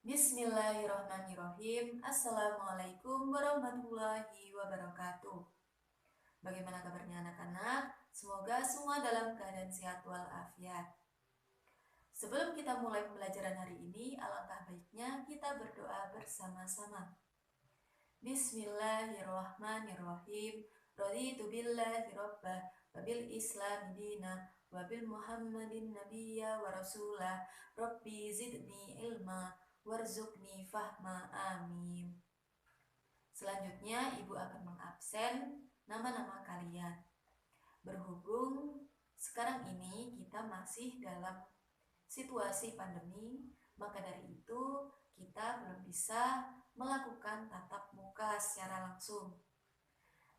Bismillahirrahmanirrahim. Assalamualaikum warahmatullahi wabarakatuh. Bagaimana kabarnya anak-anak? Semoga semua dalam keadaan sehat walafiat. Sebelum kita mulai pembelajaran hari ini, alangkah baiknya kita berdoa bersama-sama. Bismillahirrahmanirrahim. Raditu billahi rabbah wa bil islami dina wa bil muhammadin nabiyya wa rasulah. Rabbi zidni ilma warzuqni fahma, amin. Selanjutnya ibu akan mengabsen nama-nama kalian. Berhubung sekarang ini kita masih dalam situasi pandemi, maka dari itu kita belum bisa melakukan tatap muka secara langsung.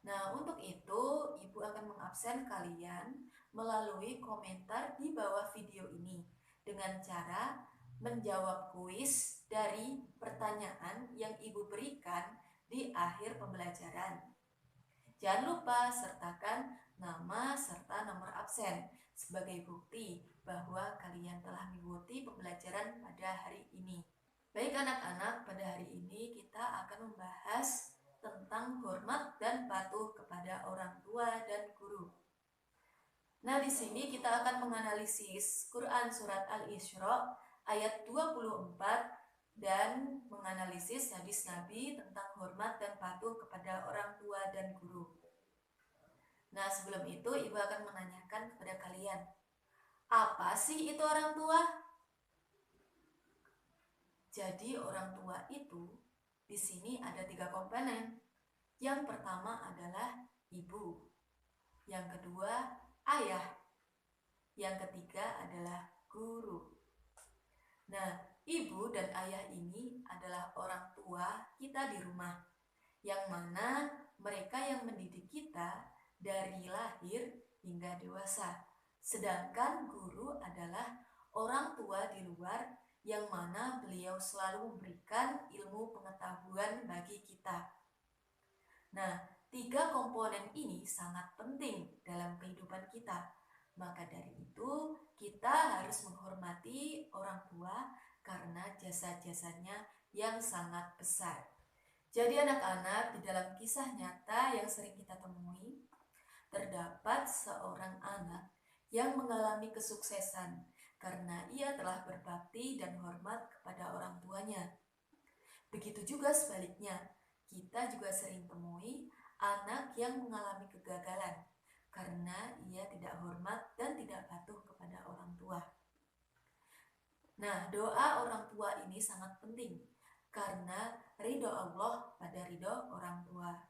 Nah, untuk itu ibu akan mengabsen kalian melalui komentar di bawah video ini dengan cara menjawab kuis dari pertanyaan yang ibu berikan di akhir pembelajaran. Jangan lupa sertakan nama serta nomor absen sebagai bukti bahwa kalian telah mengikuti pembelajaran pada hari ini. Baik anak-anak, pada hari ini kita akan membahas tentang hormat dan patuh kepada orang tua dan guru. Nah, di sini kita akan menganalisis Quran Surat Al-Isra ayat 24 dan menganalisis hadis Nabi tentang hormat dan patuh kepada orang tua dan guru. Nah, sebelum itu ibu akan menanyakan kepada kalian, apa sih itu orang tua? Jadi orang tua itu di sini ada 3 komponen. Yang pertama adalah ibu, yang kedua ayah, yang ketiga adalah guru. Nah, ibu dan ayah ini adalah orang tua kita di rumah, yang mana mereka yang mendidik kita dari lahir hingga dewasa. Sedangkan guru adalah orang tua di luar, yang mana beliau selalu memberikan ilmu pengetahuan bagi kita. Nah, 3 komponen ini sangat penting dalam kehidupan kita. Maka dari itu, kita harus menghormati orang tua karena jasa-jasanya yang sangat besar. Jadi anak-anak, di dalam kisah nyata yang sering kita temui, terdapat seorang anak yang mengalami kesuksesan karena ia telah berbakti dan hormat kepada orang tuanya. Begitu juga sebaliknya, kita juga sering temui anak yang mengalami kegagalan karena ia tidak hormat dan tidak patuh kepada orang tua. Nah, doa orang tua ini sangat penting karena ridho Allah pada ridho orang tua.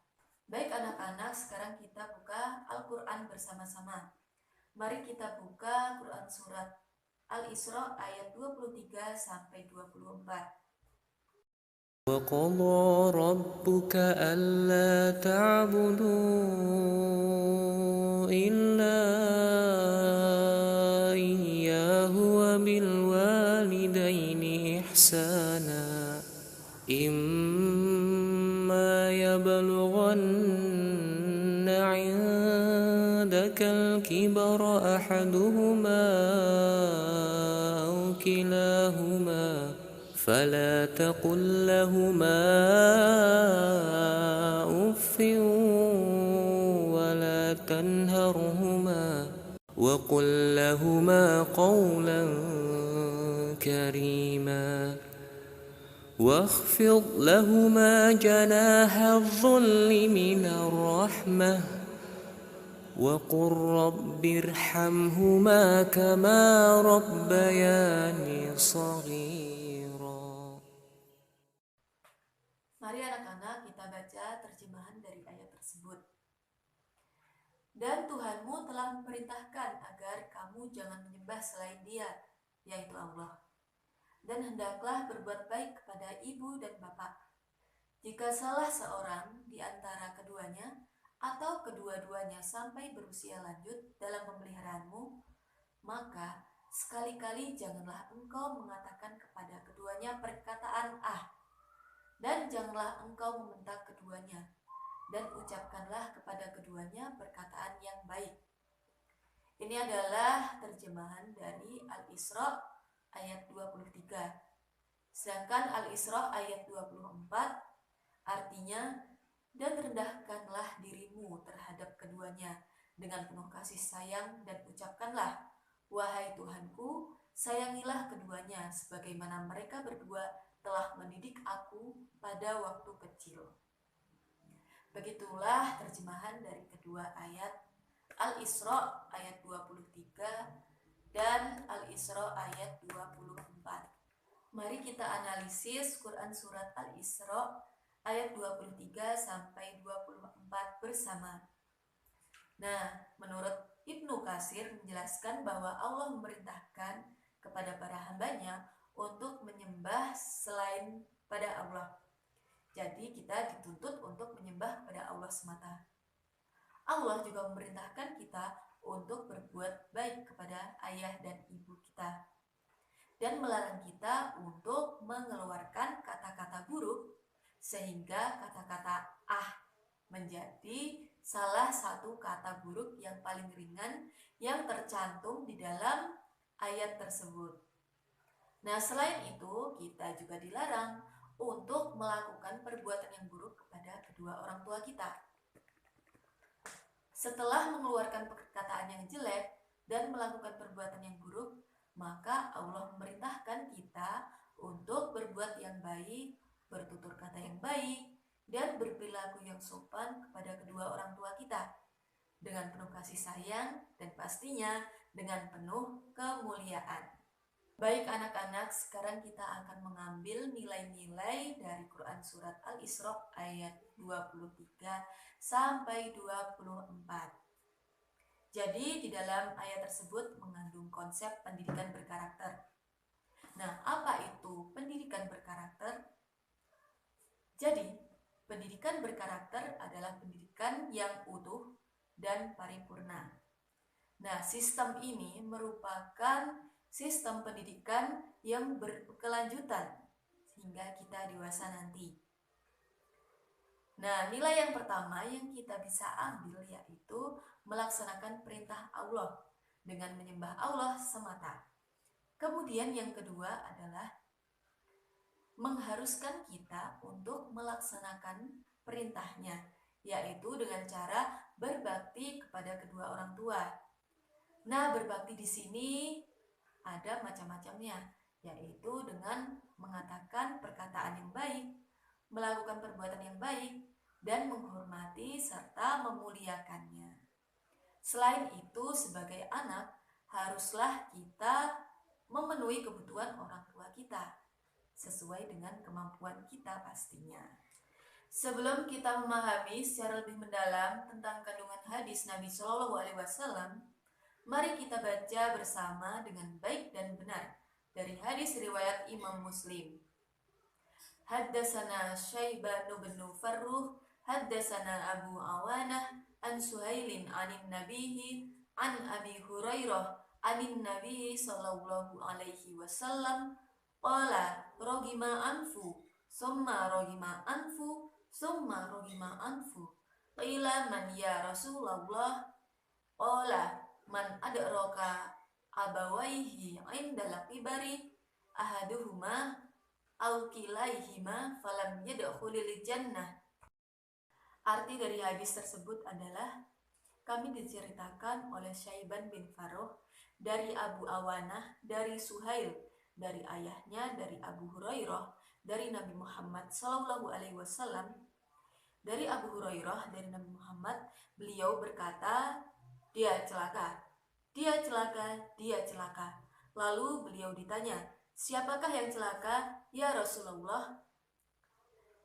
Baik anak-anak, sekarang kita buka Al-Quran bersama-sama. Mari kita buka Quran Surat Al-Isra ayat 23 sampai 24. وقضى ربك ألا تعبدوا إلا إياه وبالوالدين إحسانا إما يبلغن عندك الكبر أحدهما أو كلاهما فلا تقل لهما أف ولا تنهرهما وقل لهما قولا كريما واخفض لهما جناح الذل من الرحمة وقل رب ارحمهما كما ربياني صغيرا. Mari anak-anak kita baca terjemahan dari ayat tersebut. Dan Tuhanmu telah memerintahkan agar kamu jangan menyembah selain Dia, yaitu Allah. Dan hendaklah berbuat baik kepada ibu dan bapak. Jika salah seorang di antara keduanya atau kedua-duanya sampai berusia lanjut dalam pemeliharaanmu, maka sekali-kali janganlah engkau mengatakan kepada keduanya perkataan "ah", dan janganlah engkau membentak keduanya, dan ucapkanlah kepada keduanya perkataan yang baik. Ini adalah terjemahan dari Al-Isra ayat 23. Sedangkan Al-Isra ayat 24 artinya, dan rendahkanlah dirimu terhadap keduanya dengan penuh kasih sayang dan ucapkanlah, wahai Tuhanku, sayangilah keduanya sebagaimana mereka berdua telah mendidik aku pada waktu kecil. Begitulah terjemahan dari kedua ayat Al-Isra ayat 23 dan Al-Isra ayat 24. Mari kita analisis Quran surat Al-Isra ayat 23 sampai 24 bersama. Nah, menurut Ibnu Katsir menjelaskan bahwa Allah memerintahkan kepada para hambanya untuk menyembah selain pada Allah. Jadi kita dituntut untuk menyembah pada Allah semata. Allah juga memerintahkan kita untuk berbuat baik kepada ayah dan ibu kita, dan melarang kita untuk mengeluarkan kata-kata buruk, sehingga kata-kata menjadi salah satu kata buruk yang paling ringan yang tercantum di dalam ayat tersebut. Nah, selain itu kita juga dilarang untuk melakukan perbuatan yang buruk kepada kedua orang tua kita. Setelah mengeluarkan perkataan yang jelek dan melakukan perbuatan yang buruk, maka Allah memerintahkan kita untuk berbuat yang baik, bertutur kata yang baik, dan berperilaku yang sopan kepada kedua orang tua kita dengan penuh kasih sayang dan pastinya dengan penuh kemuliaan. Baik anak-anak, sekarang kita akan mengambil nilai-nilai dari Quran surat Al-Isra ayat 23 sampai 24. Jadi di dalam ayat tersebut mengandung konsep pendidikan berkarakter. Nah, apa itu pendidikan berkarakter? Jadi, pendidikan berkarakter adalah pendidikan yang utuh dan paripurna. Nah, sistem ini merupakan sistem pendidikan yang berkelanjutan hingga kita dewasa nanti. Nah, nilai yang pertama yang kita bisa ambil yaitu melaksanakan perintah Allah dengan menyembah Allah semata. Kemudian yang kedua adalah mengharuskan kita untuk melaksanakan perintahnya, yaitu dengan cara berbakti kepada kedua orang tua. Nah, berbakti di sini ada macam-macamnya, yaitu dengan mengatakan perkataan yang baik, melakukan perbuatan yang baik, dan menghormati serta memuliakannya. Selain itu, sebagai anak, haruslah kita memenuhi kebutuhan orang tua kita, sesuai dengan kemampuan kita pastinya. Sebelum kita memahami secara lebih mendalam tentang kandungan hadis Nabi Shallallahu Alaihi Wasallam, mari kita baca bersama dengan baik dan benar dari hadis riwayat Imam Muslim. Haddatsana Syaibah bin Farruh, haddatsana Abu Awanah an Suhailin anin Nabihi an Abi Hurairah anin Nabi sallallahu alaihi wasallam qala rogima anfu summa rogima anfu summa rogima anfu qila man ya Rasulullah qala man adraka abawaihi indal kibari ahaduhuma aw kilaihima falam yadkhulil jannah. Arti dari hadis tersebut adalah kami diceritakan oleh Syaiban bin Farruh dari Abu Awanah dari Suhail dari ayahnya dari Abu Hurairah dari Nabi Muhammad Sallallahu Alaihi Wasallam. Dari Abu Hurairah dari Nabi Muhammad, beliau berkata, dia celaka, dia celaka, dia celaka. Lalu beliau ditanya, siapakah yang celaka ya Rasulullah?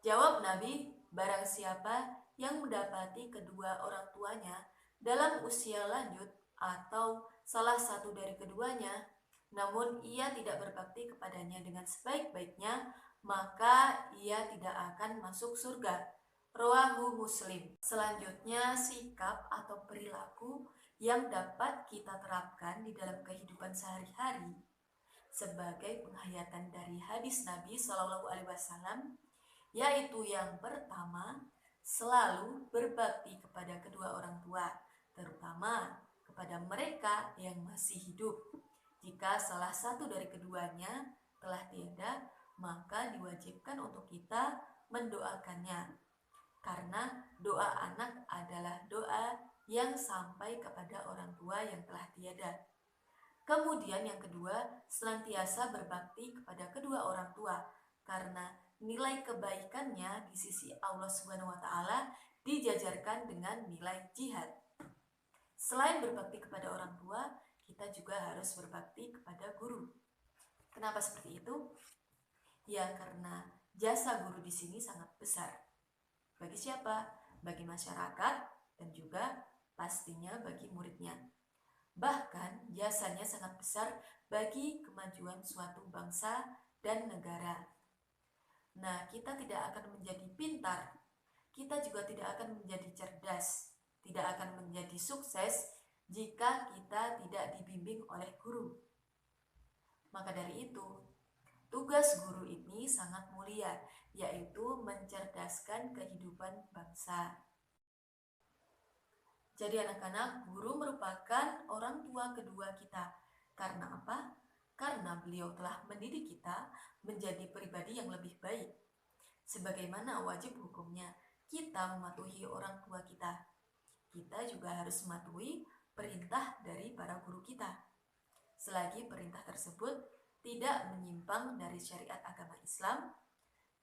Jawab Nabi, barang siapa yang mendapati kedua orang tuanya dalam usia lanjut atau salah satu dari keduanya, namun ia tidak berbakti kepadanya dengan sebaik-baiknya, maka ia tidak akan masuk surga. Rawahu Muslim. Selanjutnya, sikap atau perilaku yang dapat kita terapkan di dalam kehidupan sehari-hari sebagai penghayatan dari hadis Nabi Shallallahu Alaihi Wasallam, yaitu yang pertama, selalu berbakti kepada kedua orang tua, terutama kepada mereka yang masih hidup. Jika salah satu dari keduanya telah tiada, maka diwajibkan untuk kita mendoakannya. Karena doa anak adalah doa yang sampai kepada orang tua yang telah tiada. Kemudian yang kedua, senantiasa berbakti kepada kedua orang tua, karena nilai kebaikannya di sisi Allah Subhanahu wa taala dijajarkan dengan nilai jihad. Selain berbakti kepada orang tua, kita juga harus berbakti kepada guru. Kenapa seperti itu? Ya, karena jasa guru di sini sangat besar. Bagi siapa? Bagi masyarakat dan juga pastinya bagi muridnya. Bahkan jasanya sangat besar bagi kemajuan suatu bangsa dan negara. Nah, kita tidak akan menjadi pintar, kita juga tidak akan menjadi cerdas, tidak akan menjadi sukses jika kita tidak dibimbing oleh guru. Maka dari itu, tugas guru ini sangat mulia, yaitu mencerdaskan kehidupan bangsa. Jadi anak-anak, guru merupakan orang tua kedua kita. Karena apa? Karena beliau telah mendidik kita menjadi pribadi yang lebih baik. Sebagaimana wajib hukumnya, kita mematuhi orang tua kita. Kita juga harus mematuhi perintah dari para guru kita. Selagi perintah tersebut tidak menyimpang dari syariat agama Islam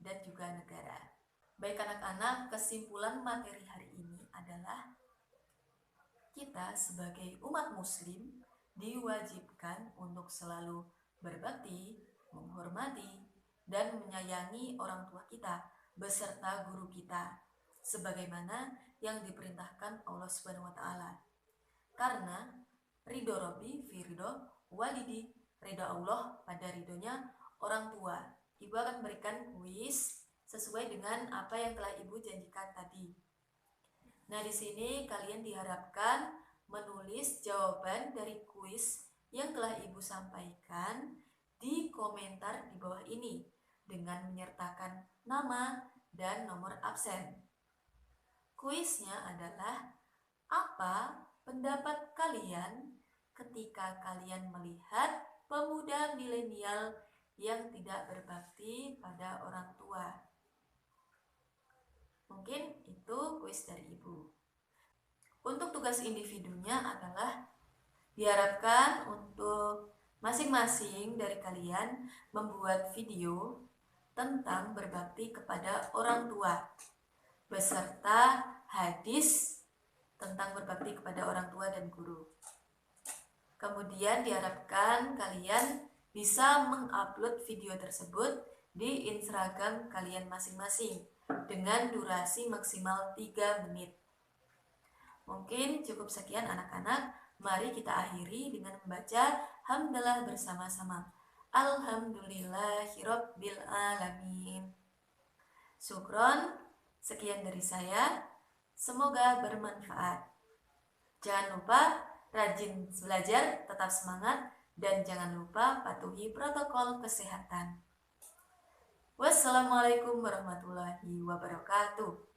dan juga negara. Baik anak-anak, kesimpulan materi hari ini adalah kita sebagai umat muslim diwajibkan untuk selalu berbakti, menghormati, dan menyayangi orang tua kita beserta guru kita sebagaimana yang diperintahkan Allah Subhanahu wa taala. Karena ridho Rabbi fi ridho walidi, ridho Allah pada ridhonya orang tua. Ibu akan berikan kuis sesuai dengan apa yang telah Ibu janjikan tadi. Nah, di sini kalian diharapkan menulis jawaban dari kuis yang telah Ibu sampaikan di komentar di bawah ini dengan menyertakan nama dan nomor absen. Kuisnya adalah, apa pendapat kalian ketika kalian melihat pemuda milenial yang tidak berbakti pada orang tua? Mungkin itu kuis dari Ibu. Untuk tugas individunya adalah diharapkan untuk masing-masing dari kalian membuat video tentang berbakti kepada orang tua beserta hadis tentang berbakti kepada orang tua dan guru. Kemudian diharapkan kalian bisa mengupload video tersebut di Instagram kalian masing-masing dengan durasi maksimal 3 menit. Mungkin cukup sekian anak-anak. Mari kita akhiri dengan membaca hamdalah bersama-sama. Alhamdulillahirabbil alamin. Syukron, sekian dari saya. Semoga bermanfaat. Jangan lupa rajin belajar, tetap semangat, dan jangan lupa patuhi protokol kesehatan. Wassalamualaikum warahmatullahi wabarakatuh.